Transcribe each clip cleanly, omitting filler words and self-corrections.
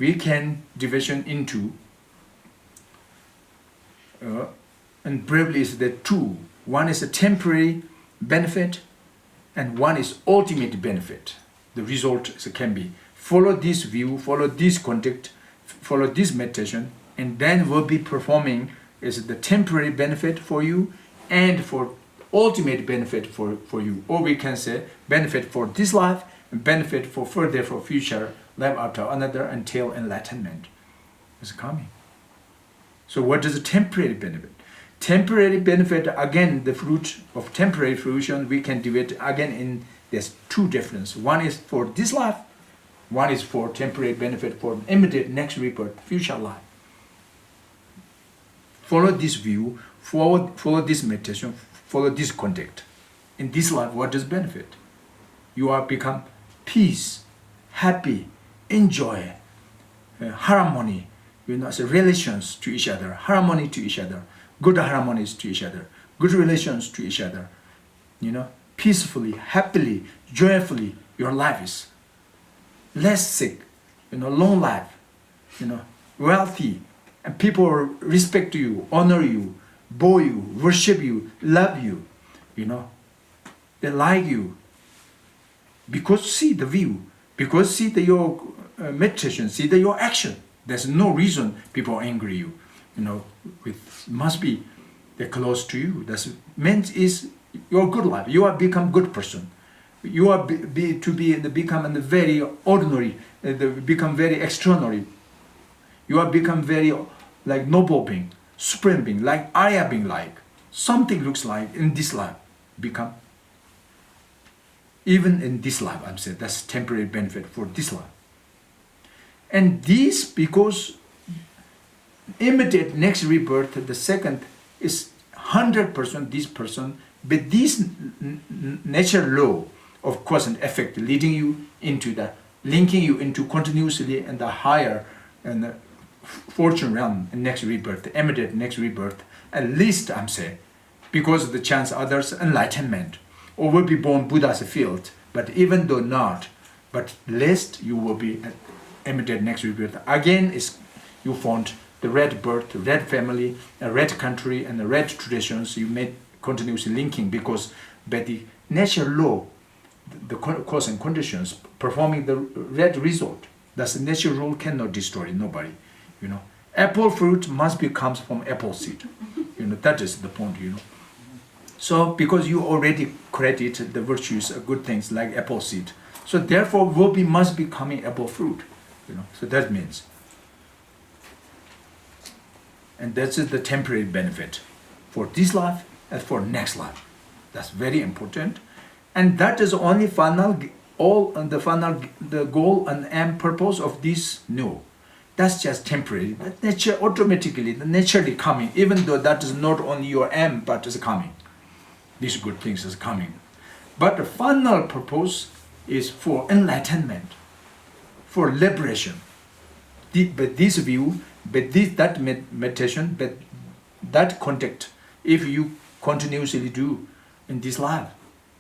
we can division into, and briefly is the two. One is a temporary benefit, and one is ultimate benefit. The result can be follow this view, follow this conduct, follow this meditation, and then we'll be performing is the temporary benefit for you and for ultimate benefit for you. Or we can say benefit for this life and benefit for further for future life after another until enlightenment is coming. So what is the temporary benefit? Temporary benefit, again, the fruit of temporary fruition, we can divide again in there's two differences. One is for this life, one is for temporary benefit for immediate next rebirth, future life. Follow this view, follow this meditation, follow this conduct. In this life, what does benefit? You are become peace, happy, enjoy, harmony, so relations to each other, harmony to each other, good harmonies to each other, good relations to each other, peacefully, happily, joyfully, your life is less sick, long life, wealthy, and people respect you, honor you, bow you, worship you, love you, they like you. Because see the view, because see your meditation, see your action. There's no reason people angry you, must be they're close to you. That means is your good life. You are become good person. You are become a very ordinary, become very extraordinary. You are become very like noble being, supreme being, like Arya being, like something looks like in this life become. Even in this life, I'm saying that's temporary benefit for this life. And this because immediate next rebirth, the second is 100% this person, but this nature law of cause and effect leading you into the, linking you into continuously and the higher and the fortune realm and next rebirth, the immediate next rebirth, at least I'm saying, because of the chance others enlightenment, or will be born Buddha's field, but even though not, but least you will be at immediate next rebirth. Again, is you found the red birth, red family, a red country, and the red traditions. You made continuously linking because by the nature law, the cause and conditions performing the red result. That's the nature rule cannot destroy nobody. Apple fruit must be comes from apple seed. That is the point. So because you already credit the virtues, good things like apple seed, so therefore must be coming apple fruit. So that means, and that's the temporary benefit for this life and for next life. That's very important, and that is only the goal and aim purpose of this. No, that's just temporary. That nature automatically, naturally coming, even though that is not only your aim, but is coming. These good things is coming, but the final purpose is for enlightenment, for liberation. But this view, but that meditation, but that contact, if you continuously do in this life,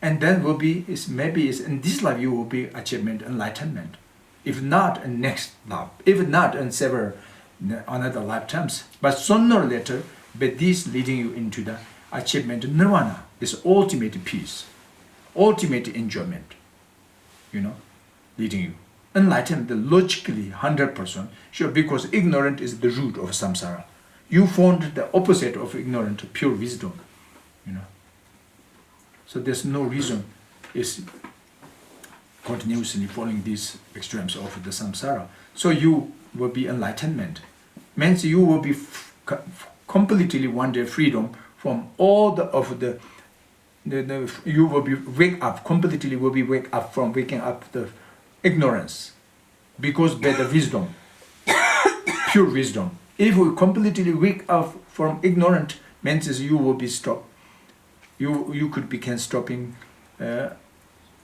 and then will be maybe in this life you will be achievement enlightenment, if not in next life, if not in several another lifetimes, but sooner or later, but this leading you into the achievement nirvana is ultimate peace, ultimate enjoyment, leading you. Enlightenment logically 100% sure, because ignorant is the root of samsara. You found the opposite of ignorant, pure wisdom, So there's no reason is continuously following these extremes of the samsara. So you will be enlightenment. Means you will be completely one day freedom from all you will be wake up completely. Will be wake up from waking up the ignorance, because by the wisdom, pure wisdom. If we completely wake up from ignorant, means you will be stopped. You could begin stopping the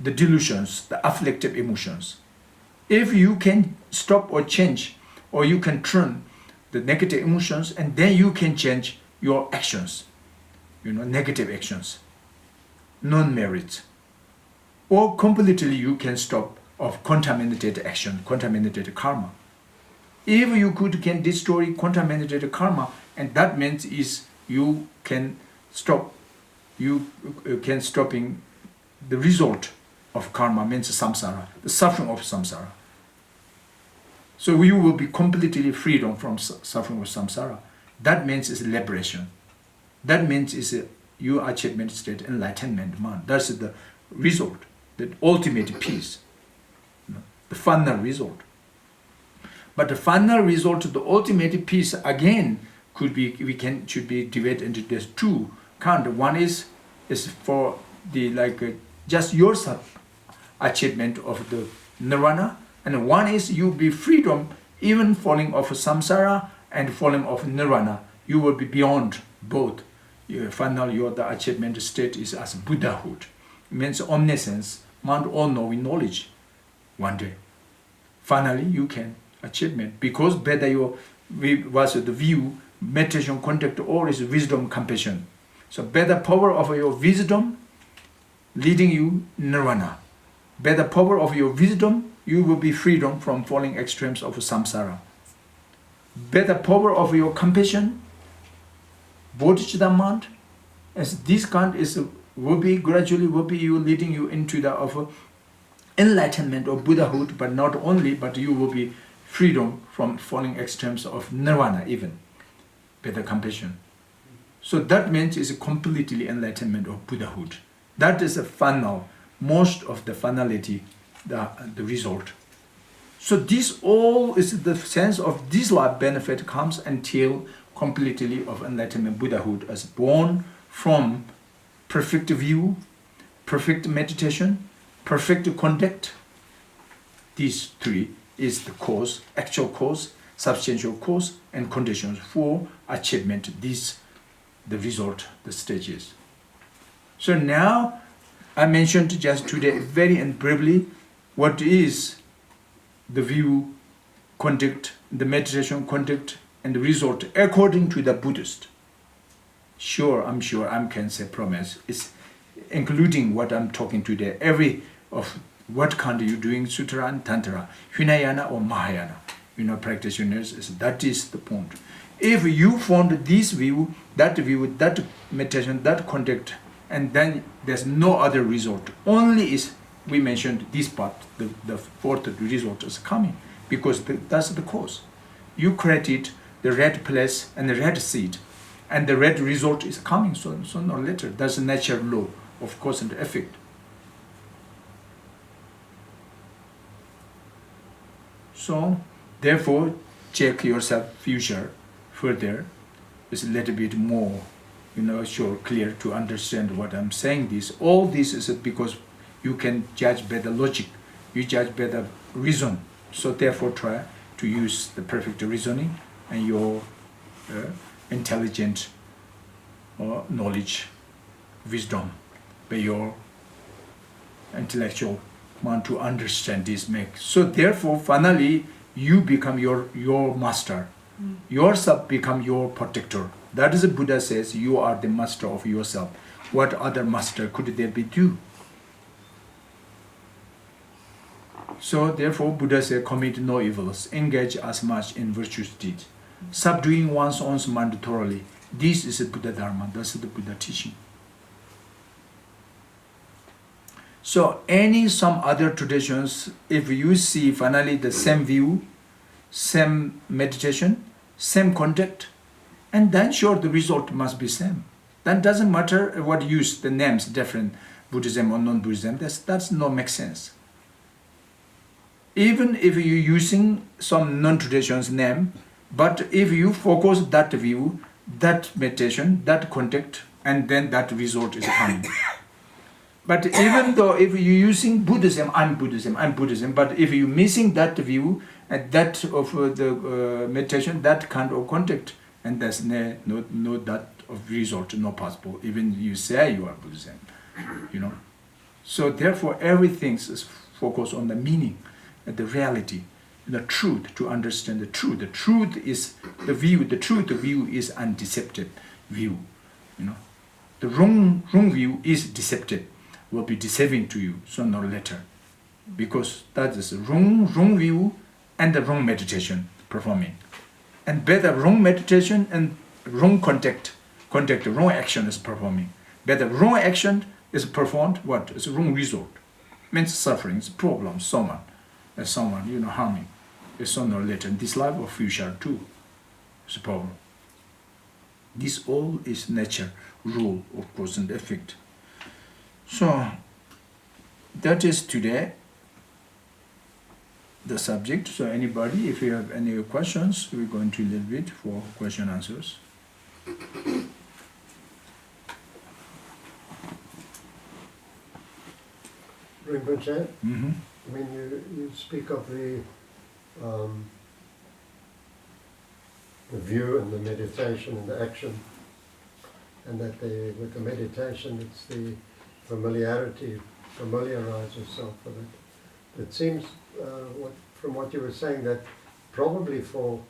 delusions, the afflictive emotions. If you can stop or change, or you can turn the negative emotions, and then you can change your actions, negative actions, non-merit, or completely you can stop of contaminated action, contaminated karma. If you can destroy contaminated karma, and that means is you can stop, stopping the result of karma, means samsara, the suffering of samsara. So you will be completely freedom from suffering of samsara. That means is liberation. That means is your achievement state, enlightenment, man. That's the result, the ultimate peace, the final result. But the final result, the ultimate peace, again, should be divided into these two kinds. One is for the just yourself achievement of the nirvana, and one is you be freedom, even falling off samsara and falling off nirvana. You will be beyond both. Finally, the achievement state is as Buddhahood. It means omniscience, all-knowing knowledge. One day, finally, you can achievement, because better was the view, meditation, contact, all is wisdom, compassion. So better power of your wisdom leading you nirvana. Better power of your wisdom, you will be freedom from falling extremes of samsara. Better power of your compassion, bodhicitta, as this kind will be you leading you into the of enlightenment or Buddhahood, but not only, but you will be freedom from falling extremes of nirvana, even better compassion. So that means is completely enlightenment of Buddhahood. That is a final, most of the finality, the result. So this all is the sense of this life benefit comes until completely of enlightenment Buddhahood as born from perfect view, perfect meditation, perfect conduct. These three is the cause, actual cause, substantial cause, and conditions for achievement. This the result, the stages. So now I mentioned just today very and briefly what is the view, conduct, the meditation conduct, and the result according to the Buddhist. I'm sure I can say promise. It's including what I'm talking today. Every of what kind are you doing, Sutra and Tantra, Hinayana or Mahayana, practitioners, that is the point. If you found this view, that meditation, that conduct, and then there's no other result, only is, we mentioned this part, the fourth result is coming, because that's the cause. You created the red place and the red seed, and the red result is coming sooner or later. That's a natural law of cause and effect. So, therefore, check yourself future further. It's a little bit more, clear to understand what I'm saying. All this is because you can judge better logic, you judge better reason. So therefore, try to use the perfect reasoning and your intelligent knowledge, wisdom, by your intellectual mind to understand this make. So therefore, finally, you become your master. Yourself become your protector. That is, the Buddha says, you are the master of yourself. What other master could there be do? So therefore, Buddha said, commit no evils, engage as much in virtuous deeds, subduing one's own mind thoroughly. This is the Buddha Dharma. That's the Buddha teaching. So some other traditions, if you see finally the same view, same meditation, same conduct, and then sure the result must be same. Then doesn't matter what use the names different, Buddhism or non-Buddhism. That's no make sense. Even if you're using some non-tradition's name, but if you focus that view, that meditation, that conduct, and then that result is coming. But even though if you're using Buddhism, I'm Buddhism, but if you're missing that view and that of the meditation, that kind of contact, and there's no that of result, no possible. Even you say you are Buddhism, So therefore, everything is focused on the meaning, the reality, the truth, to understand the truth. The truth is the view. The truth view is undeceptive view. The wrong view is deceptive. Will be deceiving to you sooner or later, because that is the wrong view and the wrong meditation. performing. And better wrong meditation and wrong contact, wrong action is performing. Better wrong action is performed, what? It's a wrong result. Means suffering, it's problem, someone, harming. It's sooner or later in this life or future too. It's a problem. This all is nature, rule of cause and effect. So, that is today the subject. So anybody, if you have any questions, we're going to leave it for question answers. Rinpoche, I mean, you speak of the view and the meditation and the action, and that with the meditation it's the familiarity, familiarize yourself with it. It seems, from what you were saying, that probably for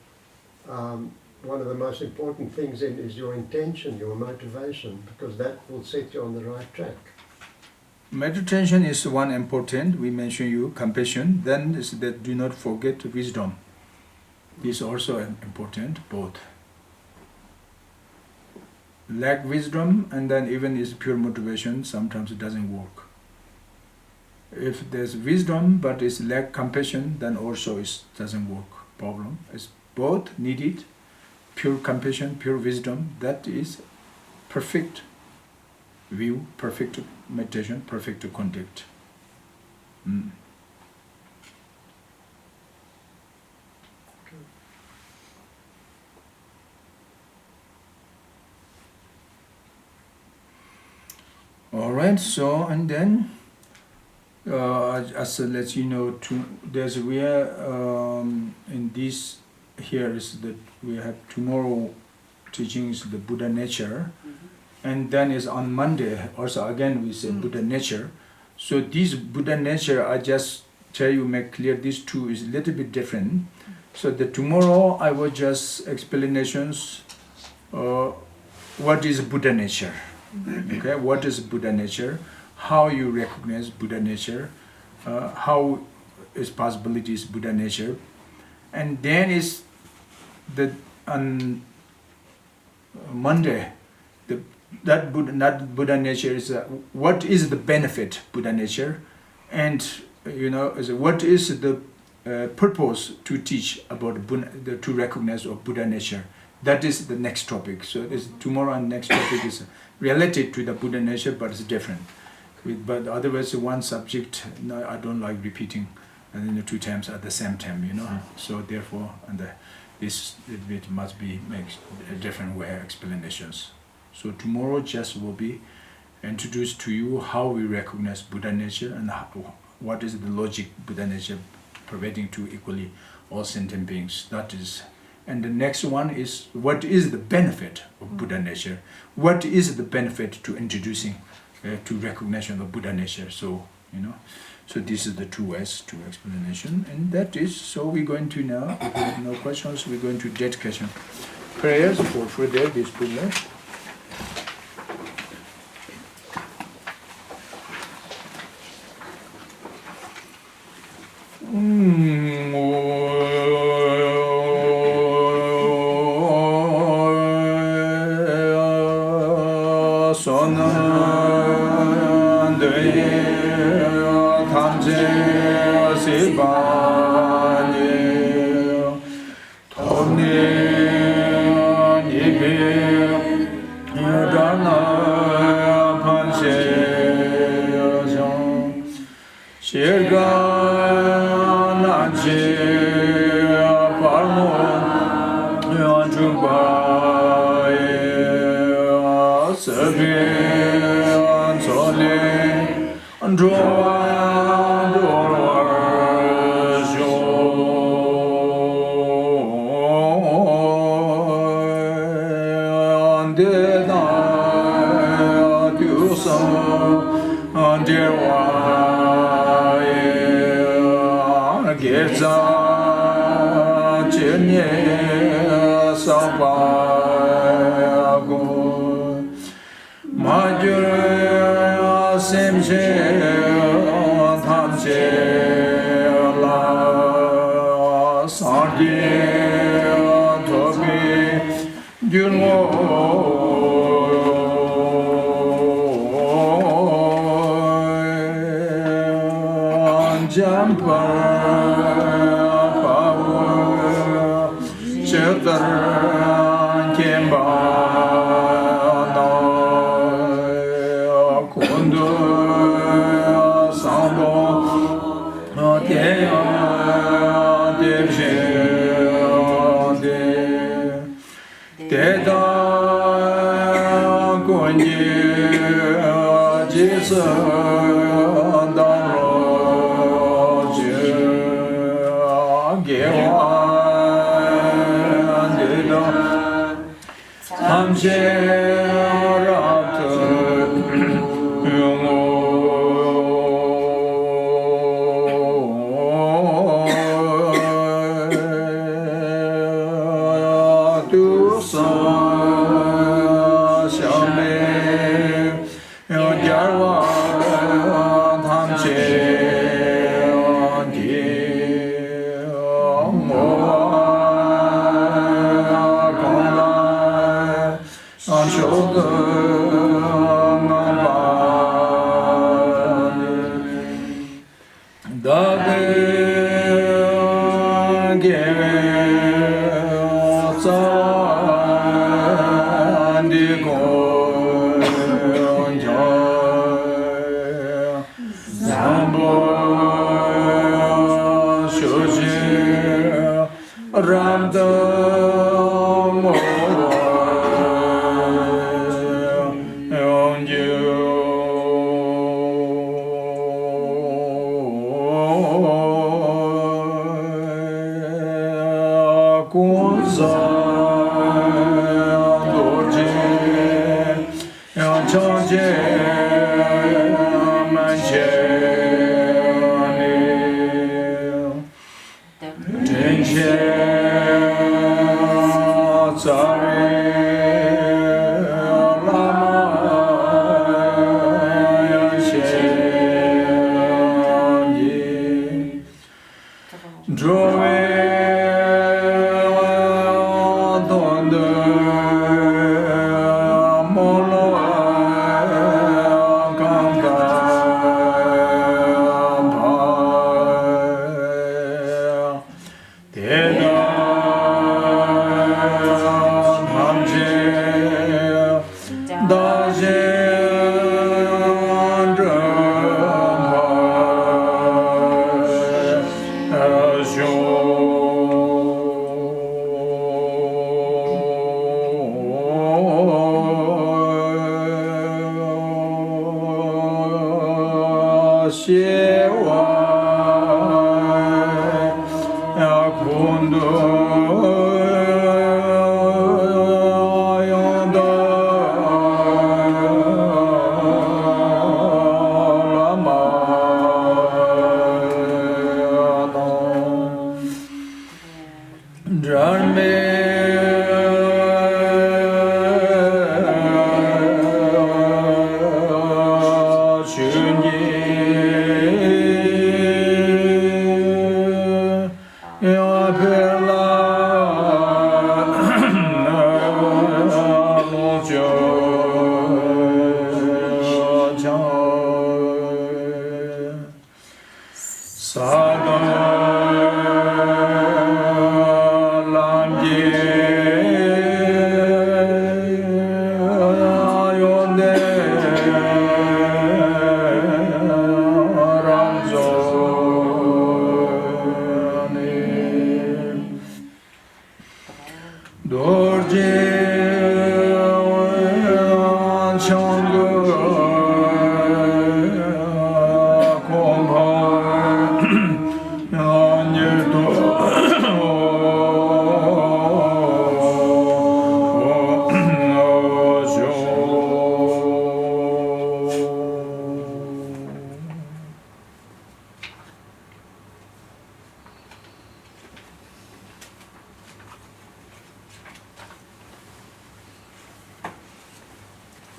one of the most important things is your intention, your motivation, because that will set you on the right track. Meditation is one important. We mention you compassion. Then is that do not forget wisdom. This is also important. Both. Lack wisdom and then even is pure motivation. Sometimes it doesn't work. If there's wisdom but it's lack compassion, then also it doesn't work. Problem. It's both needed. Pure compassion, pure wisdom. That is perfect view, perfect meditation, perfect contact. All right. So and then, as let you know, there's we are in this here is that we have tomorrow teachings the Buddha nature. And then is on Monday, also again we say Buddha nature. So this Buddha nature, I just tell you, make clear, these two is a little bit different. So the tomorrow I will just explanations, what is Buddha nature? Okay, what is Buddha nature? How you recognize Buddha nature? How is possibilities Buddha nature? And then is on Monday, that Buddha nature is what is the benefit Buddha nature, and what is the purpose to teach about to recognize of Buddha nature. That is the next topic. So tomorrow and next topic is related to the Buddha nature, but it's different. But otherwise, one subject, I don't like repeating two times at the same time. So therefore, this it must be makes a different way explanations. So tomorrow just will be introduced to you how we recognize Buddha nature and what is the logic Buddha nature pervading to equally all sentient beings. That is, and the next one is what is the benefit of Buddha nature? What is the benefit to introducing to recognition of Buddha nature? So so this is the two ways to explanation, and that is so we're going to now. If you have no questions, we're going to dedication prayers for further this program. Shanti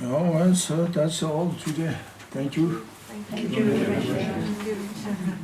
Oh, well, so that's all today. Thank you. Thank you.